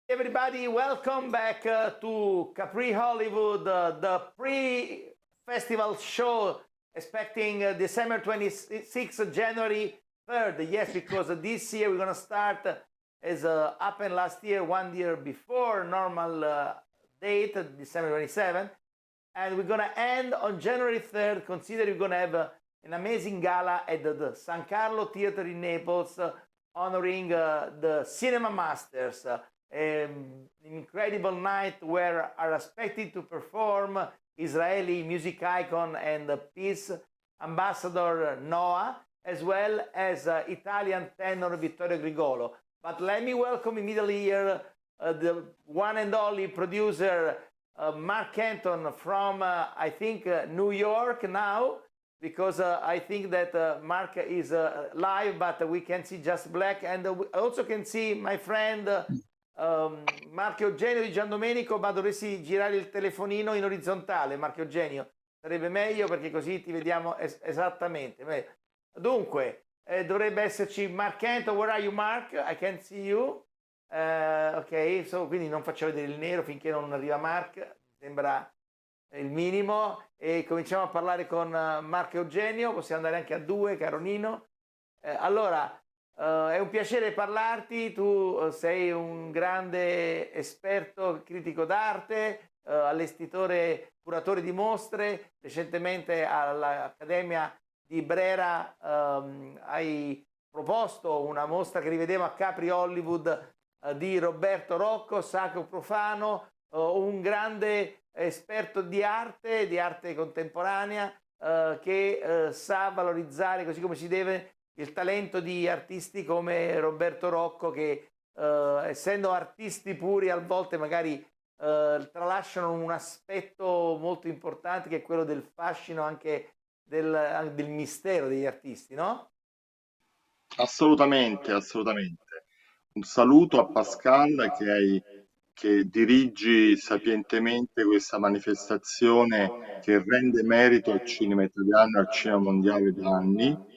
Everybody, welcome back to Capri Hollywood, the pre-festival show expecting December 26th, January 3rd. Yes, because this year we're going to start as happened last year, 1 year before normal date, December 27th. And we're going to end on January 3rd. Consider we're going to have an amazing gala at the San Carlo Theater in Naples, honoring the Cinema Masters. An incredible night where are expected to perform Israeli music icon and peace ambassador Noah, as well as Italian tenor Vittorio Grigolo. But let me welcome immediately here the one and only producer Mark Kenton from I think New York now, because I think that Mark is live, but we can see just black, and I also can see my friend Marco Eugenio di Giandomenico, ma dovresti girare il telefonino in orizzontale, Marco Eugenio, sarebbe meglio perché così ti vediamo esattamente. Dunque, dovrebbe esserci Mark Kenton. Where are you, Mark? I can't see you. Ok, quindi non faccio vedere il nero finché non arriva Mark, sembra il minimo, e cominciamo a parlare con Marco Eugenio. Possiamo andare anche a due, caro Nino. Allora, è un piacere parlarti. Tu sei un grande esperto, critico d'arte, allestitore, curatore di mostre. Recentemente all'Accademia di Brera hai proposto una mostra che rivedeva a Capri Hollywood di Roberto Rocco, Sacro Profano, un grande esperto di arte contemporanea, che sa valorizzare così come si deve il talento di artisti come Roberto Rocco, che essendo artisti puri a volte magari tralasciano un aspetto molto importante, che è quello del fascino, anche del mistero degli artisti, no? Assolutamente, assolutamente. Un saluto a Pascal che dirigi sapientemente questa manifestazione che rende merito al cinema italiano e al cinema mondiale da anni.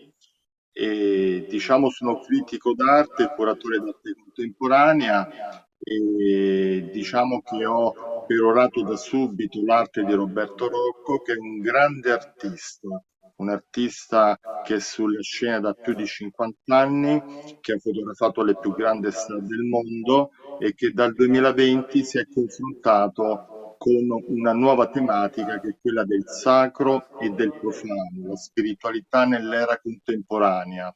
E diciamo sono critico d'arte, curatore d'arte contemporanea, e diciamo che ho perorato da subito l'arte di Roberto Rocco, che è un artista che è sulla scena da più di 50 anni, che ha fotografato le più grandi star del mondo e che dal 2020 si è confrontato con una nuova tematica che è quella del sacro e del profano, la spiritualità nell'era contemporanea,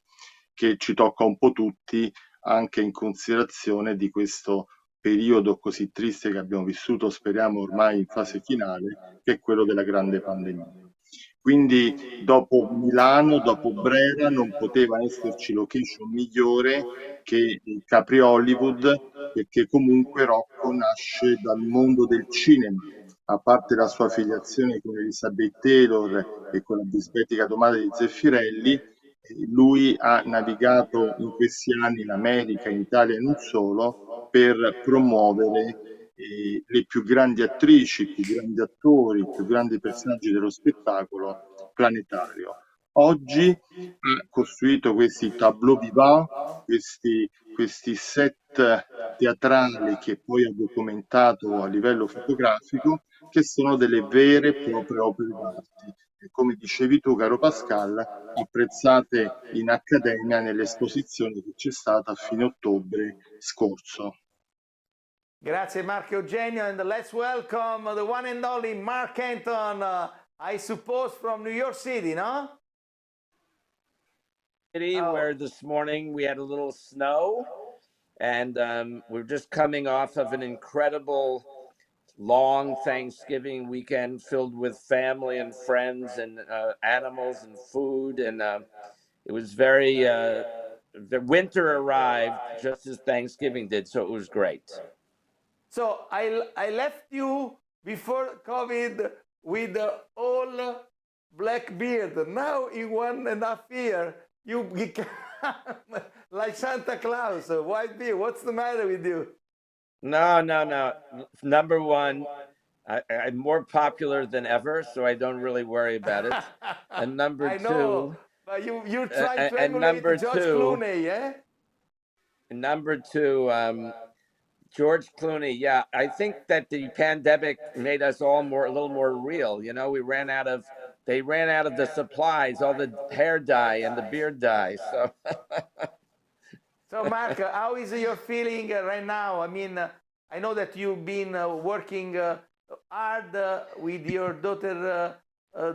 che ci tocca un po' tutti, anche in considerazione di questo periodo così triste che abbiamo vissuto, speriamo ormai in fase finale, che è quello della grande pandemia. Quindi dopo Milano, dopo Brera, non poteva esserci location migliore che Capri Hollywood, perché comunque Rocco nasce dal mondo del cinema, a parte la sua affiliazione con Elizabeth Taylor e con la bisbetica domata di Zeffirelli. Lui ha navigato in questi anni in America, in Italia e non solo, per promuovere le più grandi attrici, i più grandi attori, i più grandi personaggi dello spettacolo planetario. Oggi ha costruito questi tableau vivant, questi set teatrali che poi ha documentato a livello fotografico, che sono delle vere e proprie opere d'arte. E come dicevi tu, caro Pascal, apprezzate in Accademia nell'esposizione che c'è stata a fine ottobre scorso. Grazie Marco Eugenio, and let's welcome the one and only Mark Kenton, I suppose from New York City, no? Where this morning we had a little snow, and we're just coming off of an incredible long Thanksgiving weekend filled with family and friends and animals and food, and it was very the winter arrived just as Thanksgiving did, so it was great. So I left you before COVID with the all black beard. Now in 1.5 years, you become like Santa Claus, white beard. What's the matter with you? No. Number one, I'm more popular than ever, so I don't really worry about it. And number I know, two, but you're trying to and emulate number George two, Clooney, eh? number two, George Clooney. Yeah, I think that the pandemic made us all a little more real. You know, they ran out of the supplies, all the hair dye and the beard dye. So So, Mark, how is your feeling right now? I mean, I know that you've been working hard with your daughter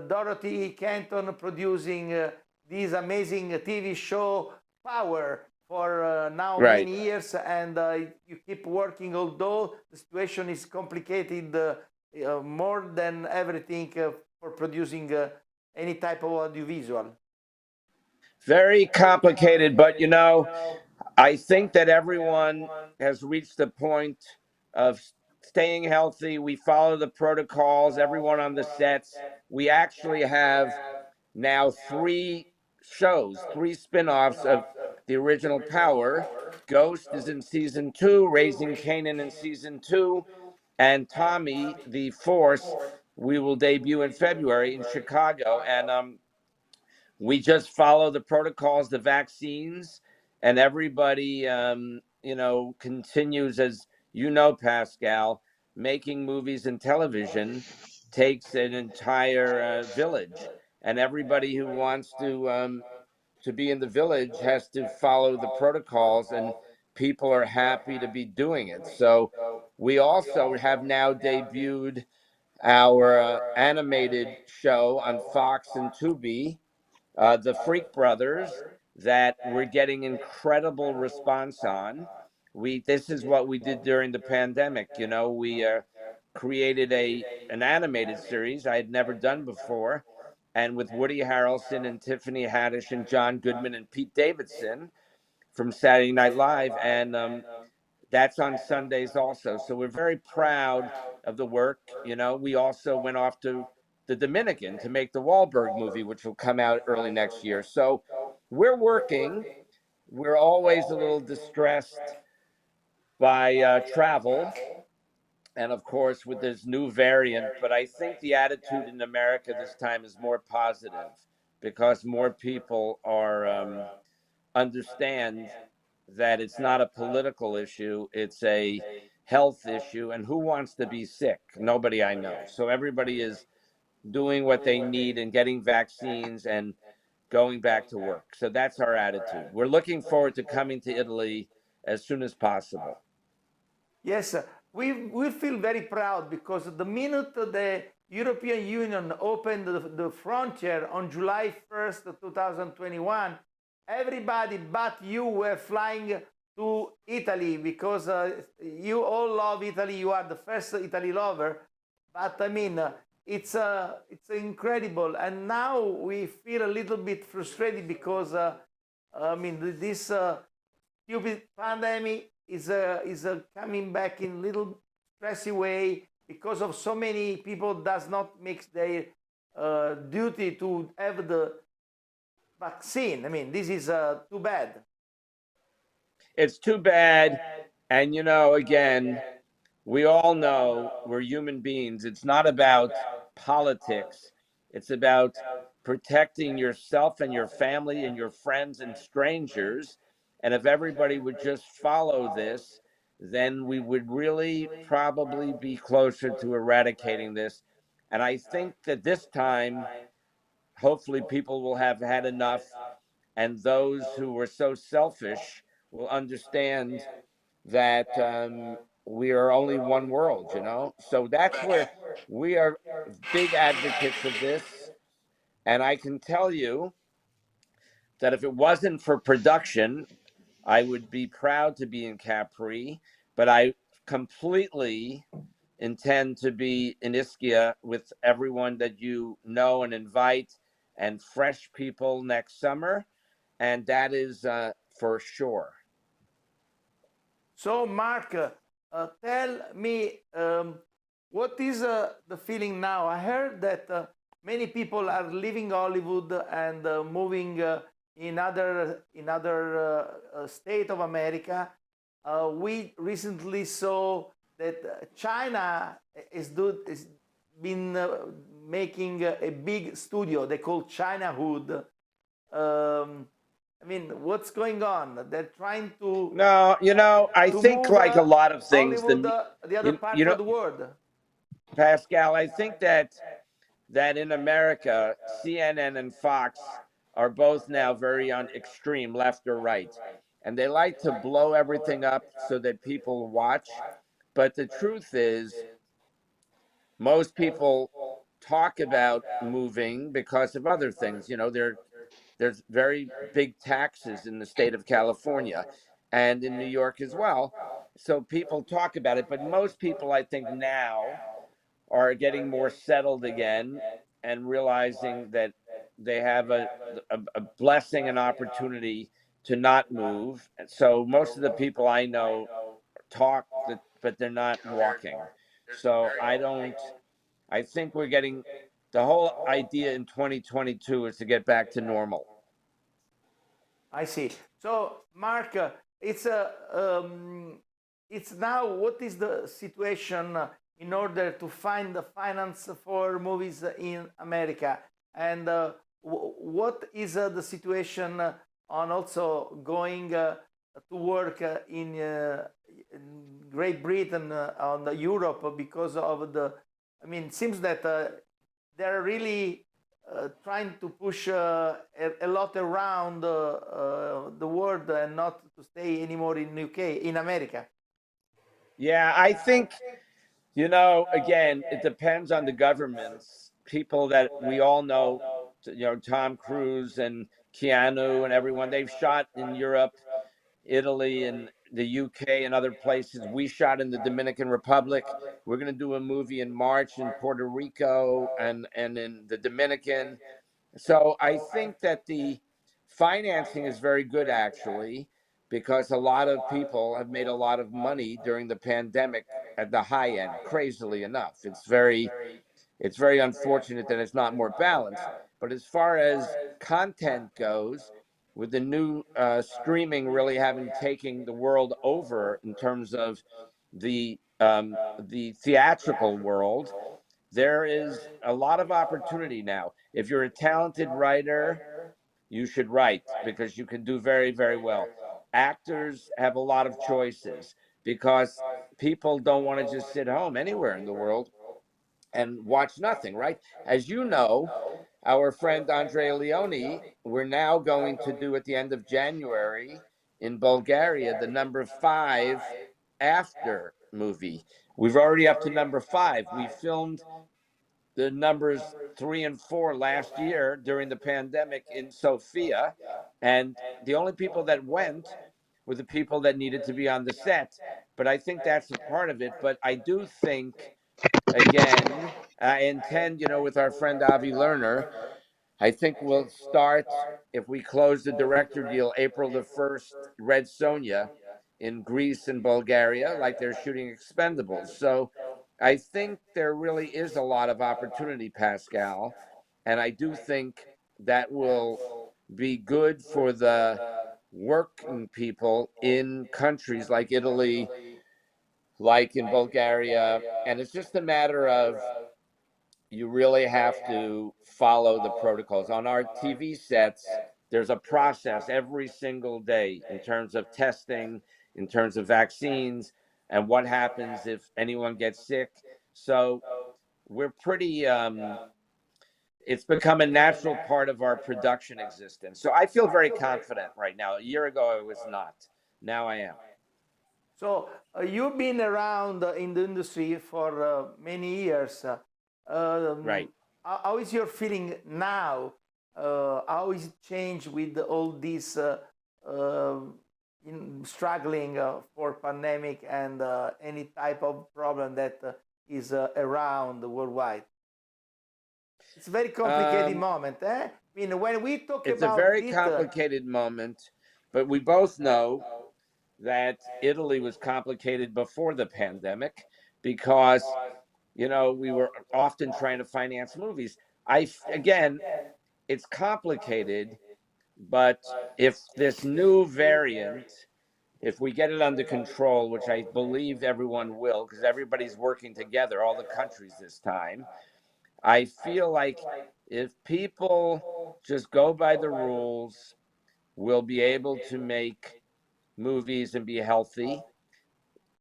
Dorothy Canton, producing this amazing TV show Power for now right. many years, and you keep working, although the situation is complicated more than everything for producing any type of audiovisual. Very complicated, but you know, I think that everyone has reached the point of staying healthy. We follow the protocols, everyone on the sets. We actually have now three spin-offs of the original Power. Ghost is in season 2, Raising Kanan in season 2, and Tommy the Force we will debut in February in Chicago. And we just follow the protocols, the vaccines, and everybody, continues, as you know, Pascal, making movies and television takes an entire village, and everybody who wants to be in the village has to follow the protocols, and people are happy to be doing it. So we also have now debuted our animated show on Fox and Tubi, the Freak Brothers, that we're getting incredible response on. This is what we did during the pandemic. You know, we created an animated series I had never done before, and with Woody Harrelson and Tiffany Haddish and John Goodman and Pete Davidson from Saturday Night Live, and that's on Sundays also. So we're very proud of the work. You know, we also went off to the Dominican to make the Wahlberg movie, which will come out early next year. So we're working. We're always a little distressed by travel, and of course with this new variant. But I think the attitude in America this time is more positive because more people are understand that it's not a political issue, it's a health issue. And who wants to be sick? Nobody I know. So everybody is doing what they need and getting vaccines and going back to work. So that's our attitude. We're looking forward to coming to Italy as soon as possible. Yes, we feel very proud because the minute the European Union opened the frontier on July 1st, 2021, everybody but you were flying to Italy because you all love Italy. You are the first Italy lover. But I mean, it's incredible. And now we feel a little bit frustrated because I mean this stupid pandemic is coming back in little stressy way because of so many people does not make their duty to have the vaccine. I mean, this is too bad. It's too bad. And, you know, again, we all know we're human beings. It's not about politics. It's about protecting yourself and your family and your friends and strangers. And if everybody would just follow this, then we would really probably be closer to eradicating this. And I think that this time, hopefully, people will have had enough. And those who were so selfish will understand that we are only one world, you know? So that's where we are big advocates of this. And I can tell you that if it wasn't for production, I would be proud to be in Capri, but I completely intend to be in Ischia with everyone that you know and invite, and fresh people next summer. And that is for sure. So, Mark, tell me, what is the feeling now? I heard that many people are leaving Hollywood and moving in other state of America. We recently saw that China is been making a big studio they call Chinahood. I mean, what's going on? They're trying No, I to think move like a lot of things, Hollywood the other you part know, of the world. Pascal, I think that in America, CNN and Fox are both now very on extreme left or right. And they like to blow everything up so that people watch. But the truth is, most people talk about moving because of other things. There's very big taxes in the state of California and in New York as well. So people talk about it, but most people, I think, now are getting more settled again and realizing that they have a blessing and opportunity to not move. And so most of the people I know talk, but they're not walking. So I think we're getting the whole idea in 2022 is to get back to normal. I see. So, Mark, it's now what is the situation in order to find the finance for movies in America, and what is the situation on also going to work in Great Britain on the Europe because of the. I mean, it seems that they're really trying to push a lot around the world and not to stay anymore in UK, in America. Yeah, I think, again, it depends on the governments. People that we all know, Tom Cruise and Keanu and everyone, they've shot in Europe, Italy, and the UK and other places. We shot in the Dominican Republic. We're going to do a movie in March in Puerto Rico and in the Dominican. So I think that the financing is very good, actually, because a lot of people have made a lot of money during the pandemic at the high end, crazily enough. It's very unfortunate that it's not more balanced. But as far as content goes, with the new streaming really having taken the world over in terms of the theatrical world, there is a lot of opportunity now. If you're a talented writer, you should write because you can do very, very well. Actors have a lot of choices because people don't want to just sit home anywhere in the world and watch nothing, right? As you know, our friend Andre Leone, we're now going to do at the end of January in Bulgaria the number 5 after movie. We've already up to number 5. We filmed the numbers 3 and 4 last year during the pandemic in Sofia. And the only people that went were the people that needed to be on the set. But I think that's a part of it. But I do think, again, I intend, with our friend Avi Lerner, I think we'll start, if we close the director deal April the 1st, Red Sonja in Greece and Bulgaria, like they're shooting Expendables. So I think there really is a lot of opportunity, Pascal. And I do think that will be good for the working people in countries like Italy, like in Bulgaria. And it's just a matter of you really have to follow the protocols. On our TV sets, there's a process every single day in terms of testing, in terms of vaccines, and what happens if anyone gets sick. So we're pretty, it's become a natural part of our production existence. So I feel very confident right now. A year ago, I was not. Now I am. So you've been around in the industry for many years. Right. How is your feeling now? How is it changed with all this uh, struggling for pandemic and any type of problem that is around worldwide? It's a very complicated Um, moment. I mean, when we talk it's a about very it, complicated moment. But we both know that Italy was complicated before the pandemic because, we were often trying to finance movies. Again, it's complicated, but if this new variant, if we get it under control, which I believe everyone will, because everybody's working together, all the countries this time, I feel like if people just go by the rules, we'll be able to make movies and be healthy.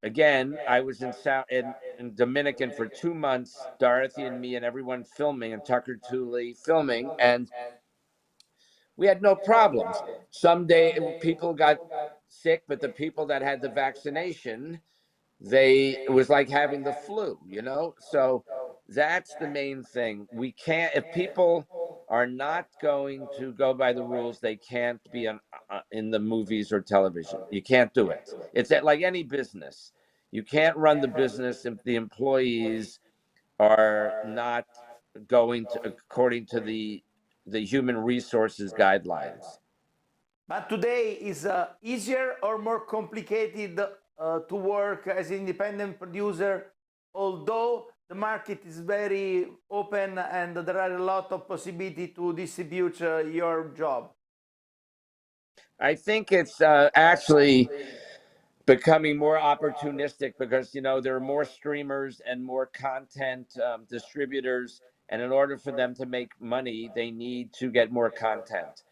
Again, I was in Dominican for 2 months, Dorothy and me and everyone filming, and Tucker Tooley filming, and we had no problems. Some day people got sick, but the people that had the vaccination, it was like having the flu, So that's the main thing. We can't, if people are not going to go by the rules, they can't be in the movies or television. You can't do it. It's like any business. You can't run the business if the employees are not going to according to the human resources guidelines. But today is easier or more complicated to work as an independent producer, although the market is very open and there are a lot of possibility to distribute your job. I think it's actually becoming more opportunistic because there are more streamers and more content distributors, and in order for them to make money, they need to get more content.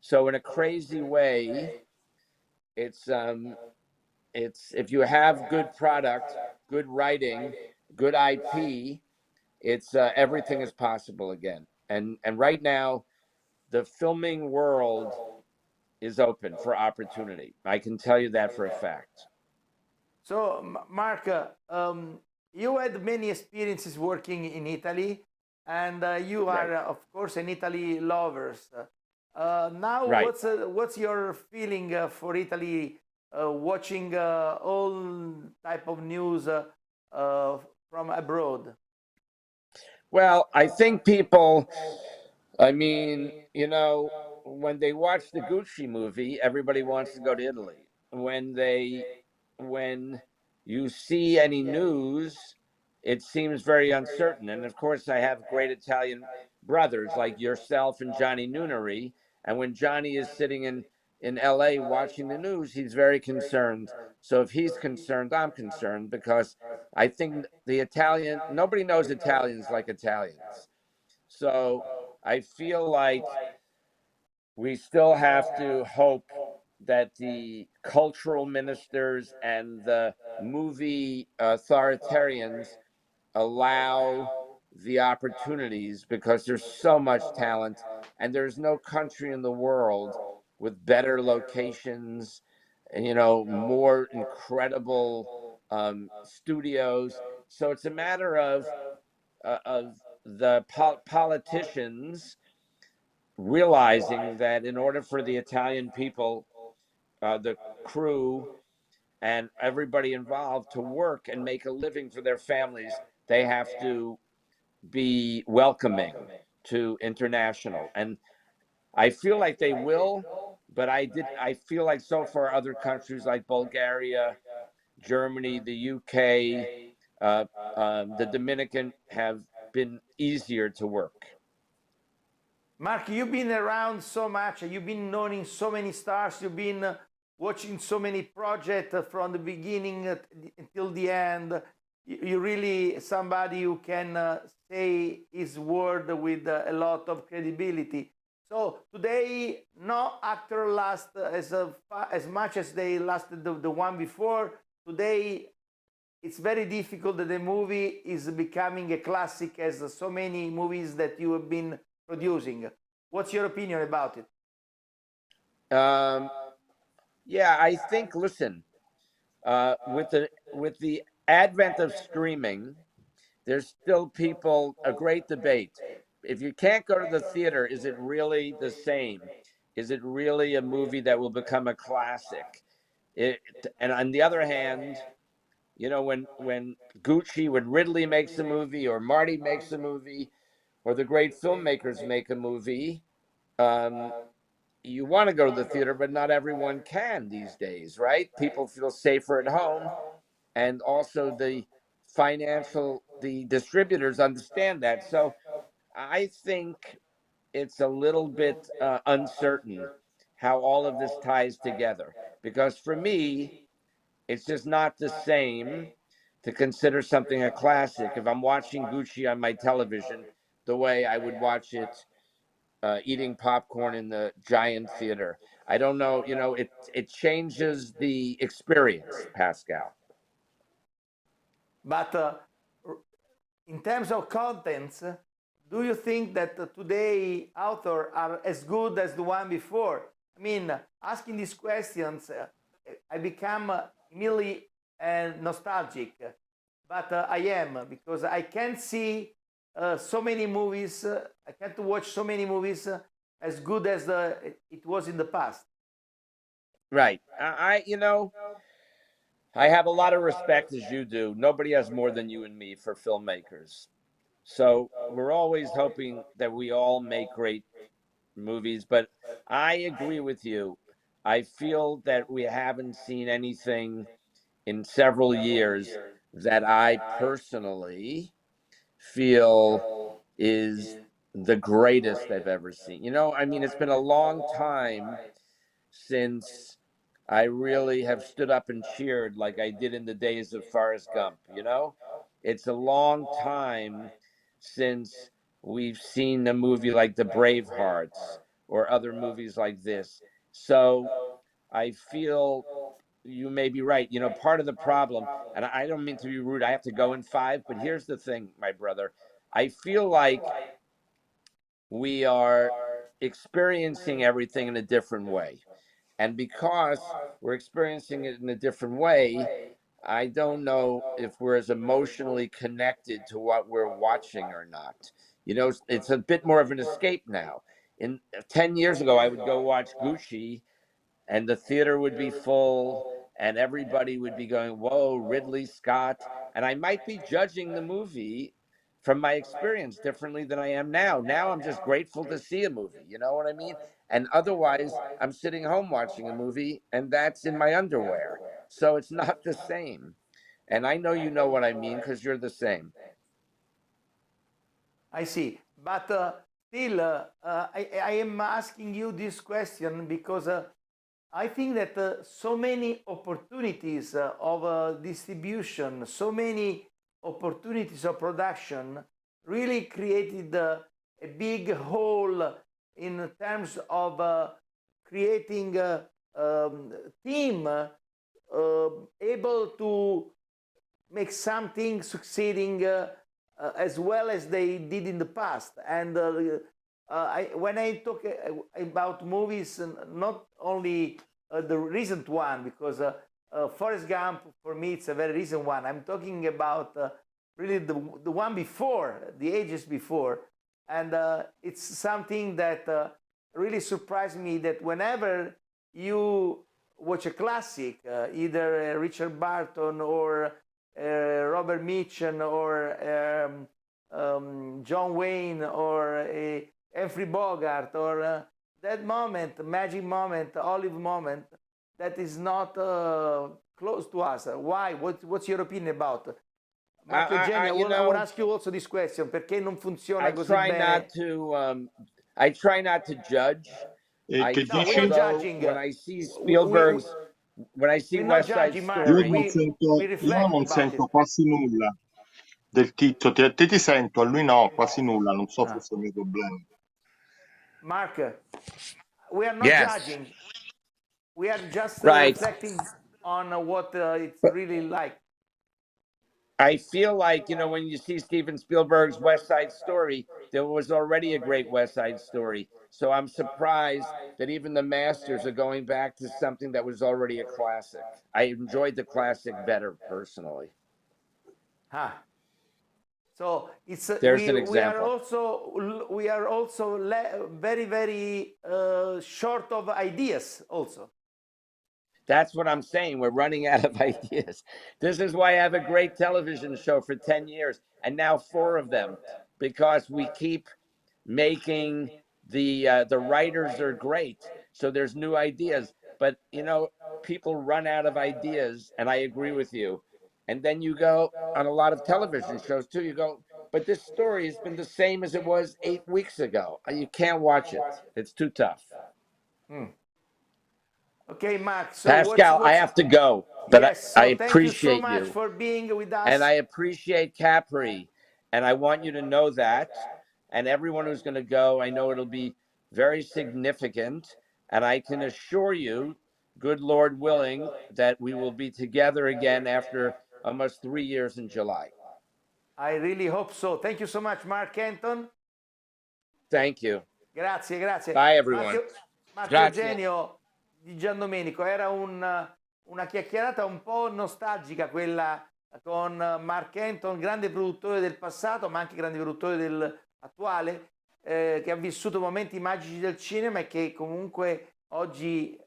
So in a crazy way, it's if you have good product, good writing, good IP, it's everything is possible again. And right now, the filming world is open for opportunity. I can tell you that for a fact. So, Mark, you had many experiences working in Italy, and you are, Right. of course, an Italy lovers. Now, Right. what's your feeling for Italy? Watching all type of news from abroad. Well, I think people, I mean, when they watch the Gucci movie, everybody wants to go to Italy. When you see any news, it seems very uncertain. And of course, I have great Italian brothers like yourself and Johnny Noonery. And when Johnny is sitting in LA watching the news, he's very concerned. So if he's concerned, I'm concerned because I think nobody knows Italians like Italians. So I feel like we still have to hope that the cultural ministers and the movie authoritarians allow the opportunities because there's so much talent and there's no country in the world with better locations and more incredible studios. So it's a matter of the politicians realizing that in order for the Italian people, the crew, and everybody involved to work and make a living for their families, they have to be welcoming to international. And I feel like they will, but I feel like so far other countries like Bulgaria, Germany, the UK, the Dominican have been easier to work. Mark, you've been around so much, you've been knowing so many stars, you've been watching so many projects from the beginning until the end. You're really somebody who can say his word with a lot of credibility. So today, no actor lasts as much as they lasted the one before. Today, it's very difficult that the movie is becoming a classic as so many movies that you have been producing. What's your opinion about it? Yeah, I think. Listen, with the advent of streaming, there's still a great debate. If you can't go to the theater, is it really the same? Is it really a movie that will become a classic? And on the other hand, when Ridley makes a movie, or Marty makes a movie, or the great filmmakers make a movie, you want to go to the theater, but not everyone can these days, right? People feel safer at home, and also the distributors understand that. So I think it's a little bit uncertain how all of this ties together, because for me, it's just not the same to consider something a classic if I'm watching Gucci on my television the way I would watch it eating popcorn in the giant theater. I don't know, it changes the experience, Pascal. But in terms of contents, do you think that today authors are as good as the one before? I mean, asking these questions, I become immediately nostalgic. But I am, because I can't see so many movies. I can't watch so many movies as good as it was in the past. Right. I have a lot of respect, as you do. Nobody has more than you and me for filmmakers. So we're always hoping that we all make great movies. But I agree with you. I feel that we haven't seen anything in several years that I personally feel is the greatest I've ever seen. I mean, it's been a long time since I really have stood up and cheered like I did in the days of Forrest Gump. It's a long time since we've seen a movie like The Bravehearts or other movies like this. So I feel you may be right. Part of the problem, and I don't mean to be rude, I have to go in 5, but here's the thing, my brother. I feel like we are experiencing everything in a different way. And because we're experiencing it in a different way, I don't know if we're as emotionally connected to what we're watching or not. It's a bit more of an escape now. In 10 years ago, I would go watch Gucci and the theater would be full and everybody would be going, whoa, Ridley Scott. And I might be judging the movie from my experience differently than I am now. Now I'm just grateful to see a movie. You know what I mean? And otherwise, I'm sitting home watching a movie and that's in my underwear. So it's not the same. And I know you know what I mean because you're the same. I see. But still, I am asking you this question because I think that so many opportunities of distribution, so many opportunities of production really created a big hole in terms of creating a team able to make something succeeding as well as they did in the past. And when I talk about movies, not only the recent one, because Forrest Gump, for me, it's a very recent one. I'm talking about really the one before, the ages before. And it's something that really surprised me, that whenever you watch a classic, either Richard Barton or Robert Mitchum or John Wayne or Humphrey Bogart, or that moment, magic moment, olive moment, that is not close to us. Why? What's your opinion about? Marco Eugenio, I will ask you also this question: perché non funziona così bene? I try not to judge. Che No, we're not dici? judging. When I see Spielberg's, when I see we're not West Side judging, Mark. Story, We Io reflect non about sento it. quasi nulla del tizio. A te ti sento, a lui no, quasi nulla. Non so, forse è il mio problema. Mark, we are not yes, judging. We are just right. reflecting on what it's really like. I feel like, when you see Steven Spielberg's West Side Story, there was already a great West Side Story. So I'm surprised that even the masters are going back to something that was already a classic. I enjoyed the classic better personally. Huh. So it's There's an example. we are also very very short of ideas also. That's what I'm saying. We're running out of ideas. This is why I have a great television show for 10 years and now 4 of them, because we keep making The writers are great, so there's new ideas. But people run out of ideas, and I agree with you. And then you go on a lot of television shows too. You go, but this story has been the same as it was 8 weeks ago. You can't watch it. It's too tough. Okay, Mark. So Pascal, I have to go, but yes. I So thank you so appreciate much you. for being with us. And I appreciate Capri. And I want you to know that. And everyone who's going to go, I know it'll be very significant. And I can assure you, good Lord willing, that we will be together again after almost 3 years in July. I really hope so. Thank you so much, Mark Anton. Thank you. Grazie, grazie. Bye, everyone. Marco Grazie. Eugenio di Giandomenico, era una chiacchierata un po' nostalgica quella con Mark Anton, grande produttore del passato, ma anche grande produttore dell'attuale, che ha vissuto momenti magici del cinema e che comunque oggi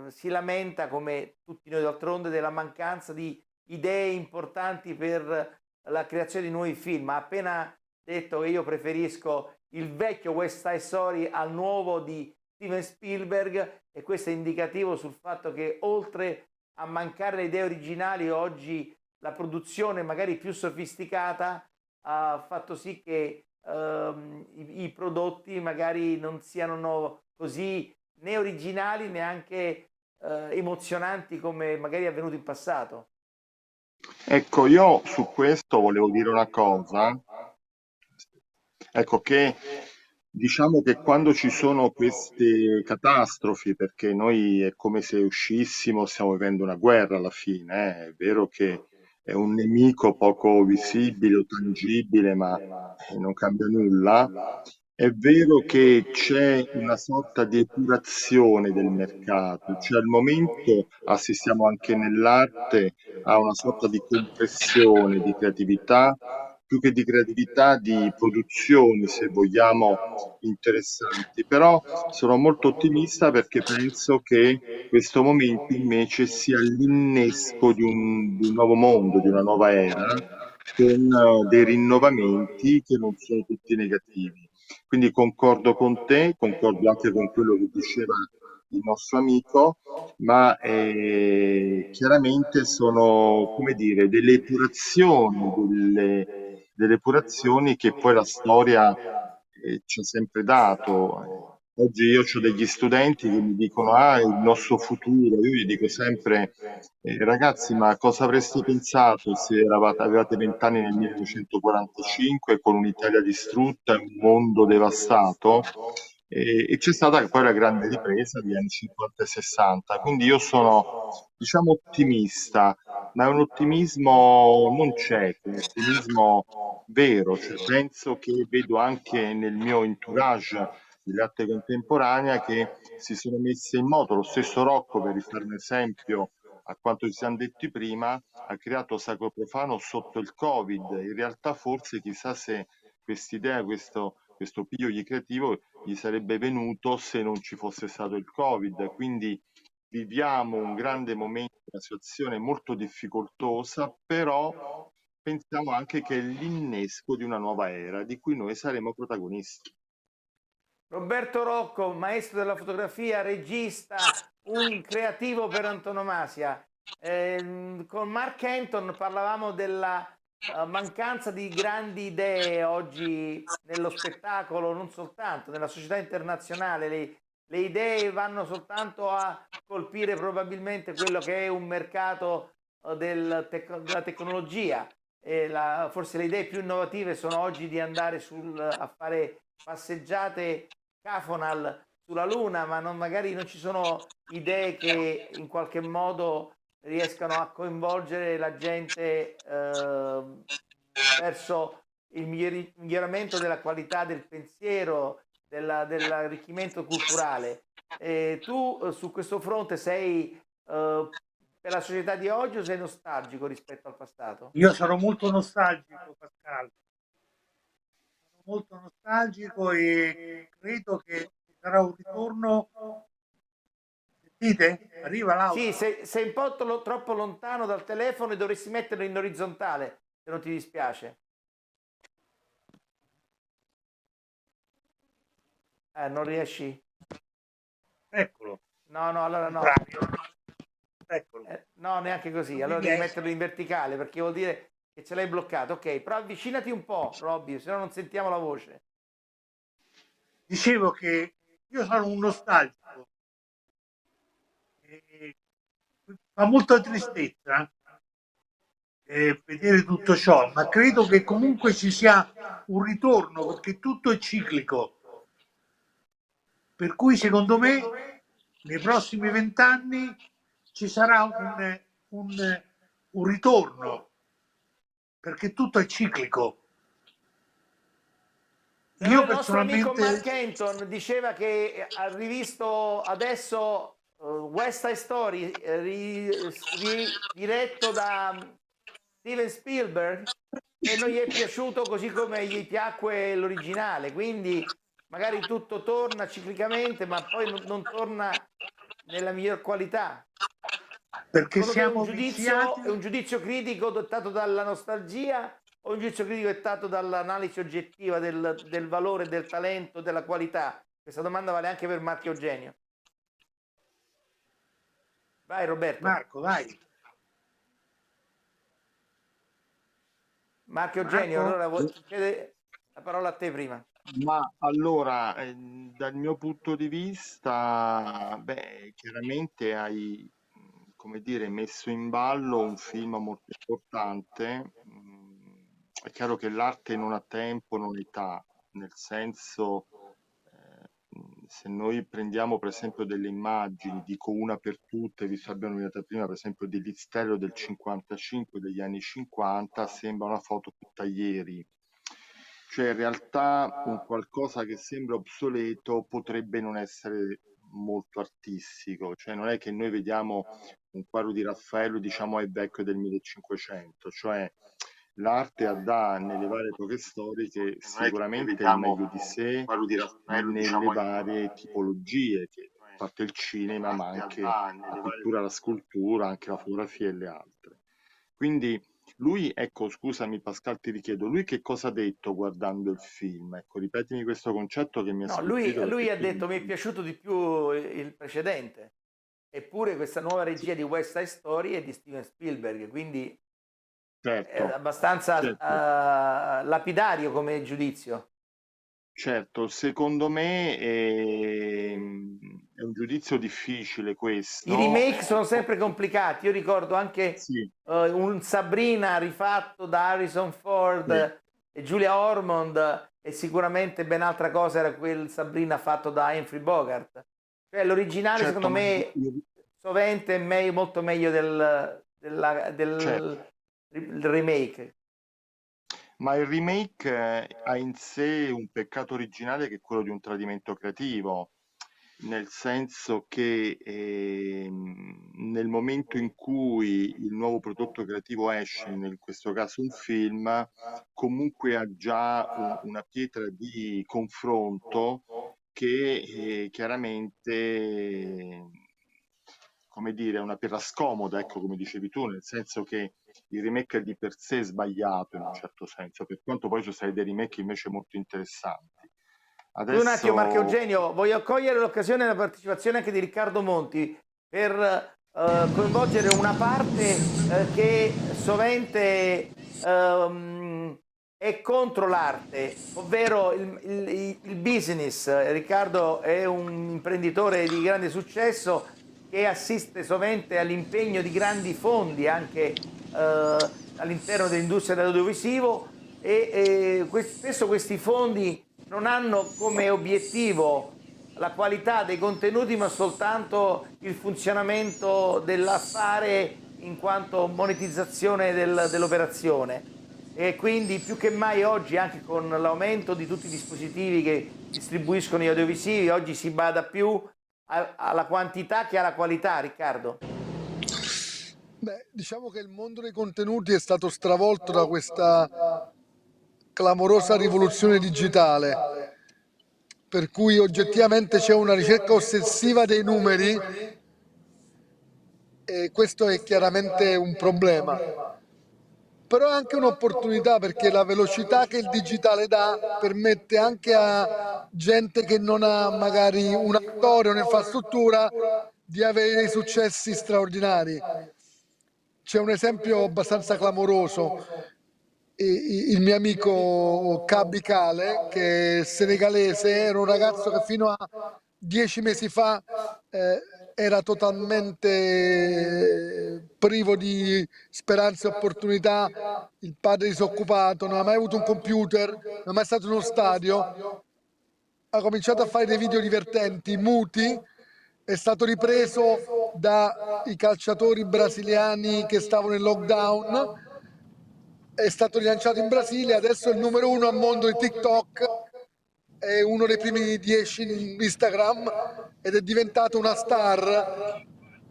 si lamenta, come tutti noi d'altronde, della mancanza di idee importanti per la creazione di nuovi film. Ha appena detto che io preferisco il vecchio West Side Story al nuovo di Steven Spielberg, e questo è indicativo sul fatto che oltre a mancare le idee originali, oggi la produzione magari più sofisticata ha fatto sì che i prodotti magari non siano così né originali neanche emozionanti come magari è avvenuto in passato. Ecco, io su questo volevo dire una cosa. Ecco che diciamo che quando ci sono queste catastrofi, perché noi è come se uscissimo, stiamo vivendo una guerra alla fine, è vero che è un nemico poco visibile o tangibile, ma non cambia nulla. È vero che c'è una sorta di epurazione del mercato, cioè al momento assistiamo anche nell'arte a una sorta di compressione di creatività, più che di creatività, di produzioni, se vogliamo, interessanti. Però sono molto ottimista perché penso che questo momento invece sia l'innesco di un nuovo mondo, di una nuova era, con dei rinnovamenti che non sono tutti negativi. Quindi concordo con te, concordo anche con quello che diceva il nostro amico, ma chiaramente sono, come dire, delle epurazioni che poi la storia ci ha sempre dato. Oggi io ho degli studenti che mi dicono, ah, il nostro futuro, io gli dico sempre, ragazzi, ma cosa avreste pensato se avevate 20 anni nel 1945 con un'Italia distrutta e un mondo devastato? E c'è stata poi la grande ripresa degli anni 50 e 60, quindi io sono, diciamo, ottimista, ma è un ottimismo non cieco, un ottimismo vero, cioè penso che vedo anche nel mio entourage dell'arte contemporanea che si sono messe in moto. Lo stesso Rocco, per rifare un esempio a quanto ci siamo detti prima, ha creato Sacro Profano sotto il Covid. In realtà forse chissà se quest'idea, questo piglio di creativo gli sarebbe venuto se non ci fosse stato il Covid. Quindi viviamo un grande momento, una situazione molto difficoltosa, però pensiamo anche che è l'innesco di una nuova era di cui noi saremo protagonisti. Roberto Rocco, maestro della fotografia, regista, un creativo per antonomasia. Con Mark Anton parlavamo della mancanza di grandi idee oggi nello spettacolo, non soltanto, nella società internazionale. Le idee vanno soltanto a colpire probabilmente quello che è un mercato della tecnologia. Forse le idee più innovative sono oggi di andare a fare passeggiate Cafonal sulla Luna, ma magari non ci sono idee che in qualche modo riescano a coinvolgere la gente verso il miglioramento della qualità del pensiero, dell'arricchimento culturale. Tu su questo fronte sei per la società di oggi o sei nostalgico rispetto al passato? Io sono molto nostalgico, Pascal, sono molto nostalgico e credo che ci sarà un ritorno. Sentite? Arriva l'audio. Sì, sei un po' troppo lontano dal telefono e dovresti metterlo in orizzontale, se non ti dispiace. Non riesci? Eccolo. No, no, allora no. Contrario. Eccolo. No, neanche così. Non Allora mi devi riesce. metterlo in verticale perché vuol dire che ce l'hai bloccato. Ok, però avvicinati un po', Robby, se no non sentiamo la voce. Dicevo che io sono un nostalgico e fa molta tristezza vedere tutto ciò, ma credo che comunque ci sia un ritorno perché tutto è ciclico. Per cui secondo me nei prossimi 20 anni ci sarà un ritorno perché tutto è ciclico. Se no Io il nostro amico personalmente Mark Anton diceva che ha rivisto adesso West Side Story diretto da Steven Spielberg e non gli è piaciuto così come gli piacque l'originale, quindi magari tutto torna ciclicamente ma poi non torna nella miglior qualità. perché Secondo te siamo viziati. è un giudizio critico dettato dalla nostalgia o un giudizio critico dettato dall'analisi oggettiva del valore, del talento, della qualità? Questa domanda vale anche per Marco Eugenio. Vai Roberto. Marco, vai. Marco Eugenio, Marco? allora chiede la parola a te prima. Ma allora, dal mio punto di vista, beh, chiaramente hai, come dire, messo in ballo un film molto importante. È chiaro che l'arte non ha tempo, non ha età, nel senso, se noi prendiamo per esempio delle immagini, dico una per tutte, vi abbiamo nominata prima, per esempio di Liz Taylor del 55, degli anni 50, sembra una foto tutta ieri. Cioè, in realtà un qualcosa che sembra obsoleto potrebbe non essere molto artistico, cioè non è che noi vediamo un quadro di Raffaello e diciamo è vecchio del 1500, cioè l'arte dà nelle varie epoche storiche sicuramente il meglio di sé nelle varie tipologie, che, a parte il cinema, ma anche la pittura, la scultura, anche la fotografia e le altre. Quindi lui, ecco, scusami Pascal, ti richiedo, lui che cosa ha detto guardando il film? Ecco, ripetimi questo concetto che mi ha No, sfuggito lui perché ha tu detto mi è piaciuto di più il precedente, eppure questa nuova sì, regia di West Side Story è di Steven Spielberg, quindi è certo, abbastanza certo. lapidario come giudizio. Certo, secondo me è un giudizio difficile I questo. remake sono sempre complicati. Io ricordo anche Sì, un Sabrina rifatto da Harrison sì, Ford e Julia Ormond e sicuramente ben altra cosa era quel Sabrina fatto da Humphrey Bogart. Cioè l'originale secondo certo, me sovente è molto meglio certo. del remake. Ma il remake ha in sé un peccato originale che è quello di un tradimento creativo, nel senso che nel momento in cui il nuovo prodotto creativo esce, in questo caso un film, comunque ha già una pietra di confronto che chiaramente, come dire, è una pietra scomoda, ecco, come dicevi tu, nel senso che il remake è di per sé sbagliato in un certo senso, per quanto poi ci sono stati dei remake invece molto interessanti. Scusa un attimo Marco Adesso, Eugenio, voglio cogliere l'occasione della partecipazione anche di Riccardo Monti per coinvolgere una parte che sovente è contro l'arte, ovvero il business. Riccardo è un imprenditore di grande successo che assiste sovente all'impegno di grandi fondi anche all'interno dell'industria dell'audiovisivo e spesso questi fondi non hanno come obiettivo la qualità dei contenuti, ma soltanto il funzionamento dell'affare in quanto monetizzazione dell'operazione. E quindi più che mai oggi, anche con l'aumento di tutti i dispositivi che distribuiscono gli audiovisivi, oggi si bada più alla quantità che alla qualità, Riccardo. Beh, diciamo che il mondo dei contenuti è stato stravolto da questa clamorosa rivoluzione digitale, per cui oggettivamente c'è una ricerca ossessiva dei numeri e questo è chiaramente un problema. Però è anche un'opportunità perché la velocità che il digitale dà permette anche a gente che non ha magari un attore o un'infrastruttura di avere dei successi straordinari. C'è un esempio abbastanza clamoroso. Il mio amico Cabicale, che è senegalese, era un ragazzo che fino a 10 mesi fa era totalmente privo di speranze e opportunità, il padre disoccupato, non ha mai avuto un computer, non è mai stato in uno stadio, ha cominciato a fare dei video divertenti, muti, è stato ripreso dai calciatori brasiliani che stavano in lockdown, è stato rilanciato in Brasile, adesso è il numero 1 al mondo di TikTok, è uno dei primi 10 in Instagram ed è diventato una star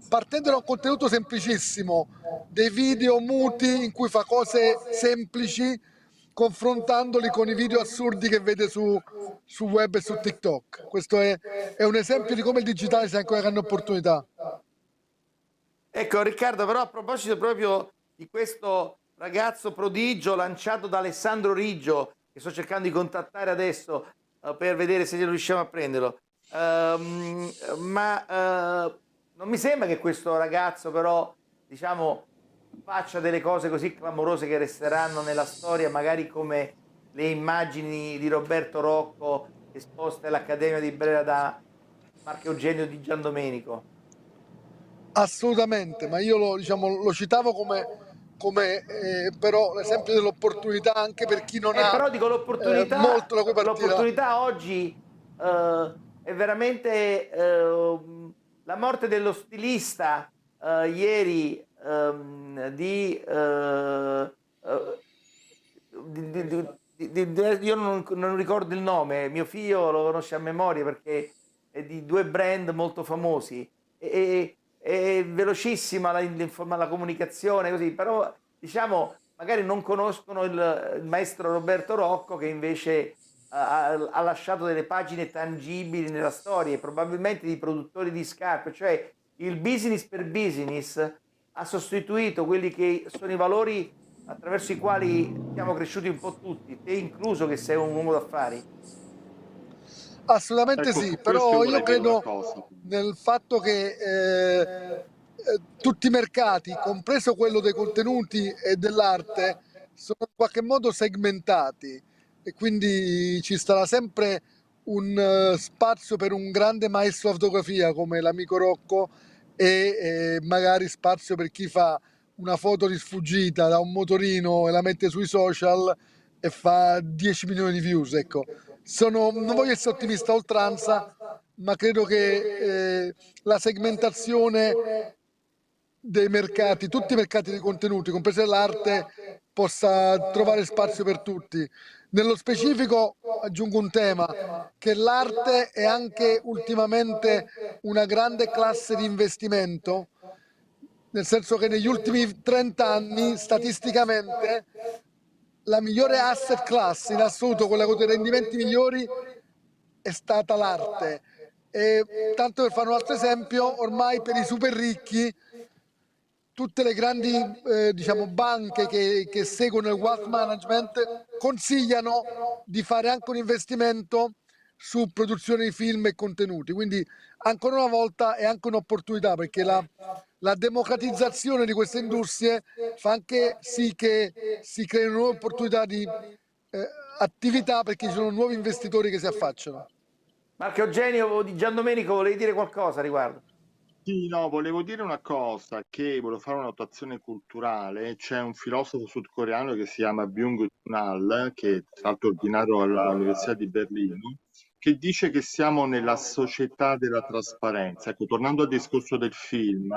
partendo da un contenuto semplicissimo, dei video muti in cui fa cose semplici confrontandoli con i video assurdi che vede su web e su TikTok. Questo è un esempio di come il digitale sia ancora grande opportunità. Ecco Riccardo, però a proposito proprio di questo ragazzo prodigio lanciato da Alessandro Riggio, che sto cercando di contattare adesso per vedere se riusciamo a prenderlo, non mi sembra che questo ragazzo però, diciamo, faccia delle cose così clamorose che resteranno nella storia, magari come le immagini di Roberto Rocco esposte all'Accademia di Brera da Marco Eugenio Di Giandomenico. Assolutamente, ma io lo citavo come però l'esempio dell'opportunità anche per chi non ha Però dico molto da cui partire. l'opportunità oggi è veramente la morte dello stilista ieri io non ricordo il nome, mio figlio lo conosce a memoria perché è di due brand molto famosi. È velocissima la comunicazione, così, però diciamo magari non conoscono il maestro Roberto Rocco che invece ha lasciato delle pagine tangibili nella storia e probabilmente di produttori di scarpe, cioè il business per business ha sostituito quelli che sono i valori attraverso i quali siamo cresciuti un po' tutti, te incluso che sei un uomo d'affari. Assolutamente Ecco, sì, su questo però io vorrei dire una credo cosa. nel fatto che tutti i mercati, compreso quello dei contenuti e dell'arte, sono in qualche modo segmentati e quindi ci sarà sempre un spazio per un grande maestro di fotografia come l'amico Rocco e magari spazio per chi fa una foto di sfuggita da un motorino e la mette sui social e fa 10 milioni di views, ecco. Non voglio essere ottimista a oltranza, ma credo che la segmentazione dei mercati, tutti i mercati dei contenuti, compresa l'arte, possa trovare spazio per tutti. Nello specifico aggiungo un tema, che l'arte è anche ultimamente una grande classe di investimento, nel senso che negli ultimi 30 anni, statisticamente, la migliore asset class in assoluto, quella con i rendimenti migliori, è stata l'arte. E tanto per fare un altro esempio, ormai per i super ricchi tutte le grandi diciamo, banche che seguono il wealth management consigliano di fare anche un investimento su produzione di film e contenuti. Quindi ancora una volta è anche un'opportunità perché la democratizzazione di queste industrie fa anche sì che si creino nuove opportunità di attività perché ci sono nuovi investitori che si affacciano. Marco Eugenio Di Giandomenico, volevi dire qualcosa a riguardo? Sì, no, volevo dire una cosa, che volevo fare una notazione culturale. C'è un filosofo sudcoreano che si chiama Byung-Chul Han, che tra l'altro è ordinario all'Università di Berlino, che dice che siamo nella società della trasparenza. Ecco, tornando al discorso del film,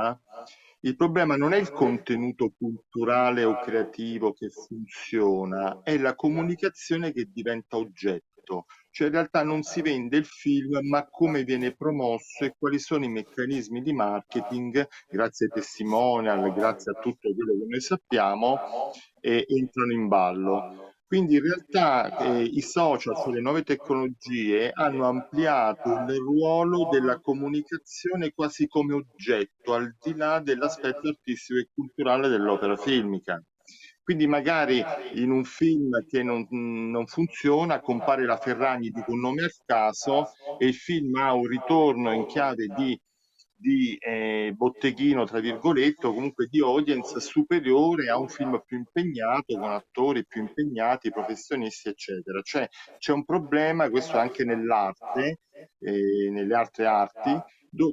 il problema non è il contenuto culturale o creativo che funziona, è la comunicazione che diventa oggetto. Cioè in realtà non si vende il film, ma come viene promosso e quali sono i meccanismi di marketing, grazie ai testimonial, grazie a tutto quello che noi sappiamo, entrano in ballo. Quindi in realtà i social, cioè le nuove tecnologie, hanno ampliato il ruolo della comunicazione quasi come oggetto, al di là dell'aspetto artistico e culturale dell'opera filmica. Quindi magari in un film che non funziona compare la Ferragni di un nome a caso e il film ha un ritorno in chiave di botteghino, tra virgolette, o comunque di audience superiore a un film più impegnato, con attori più impegnati, professionisti, eccetera. Cioè c'è un problema, questo anche nell'arte, nelle altre arti,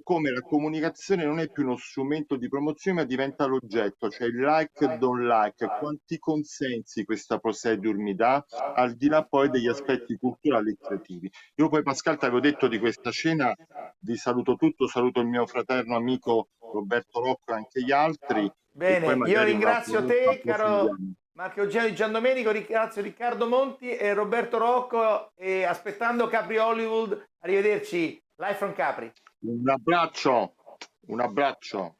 come la comunicazione non è più uno strumento di promozione, ma diventa l'oggetto, cioè il like, don't like, quanti consensi questa procedure mi dà, al di là poi degli aspetti culturali e creativi. Io poi Pascal ti avevo detto di questa cena, vi saluto tutto, saluto il mio fraterno amico Roberto Rocco e anche gli altri, e poi Bene, io magari un'altra ringrazio volta te, caro approfondiamo. Marco Eugenio di Giandomenico, ringrazio Riccardo Monti e Roberto Rocco e aspettando Capri Hollywood, arrivederci, live from Capri. Un abbraccio, un abbraccio.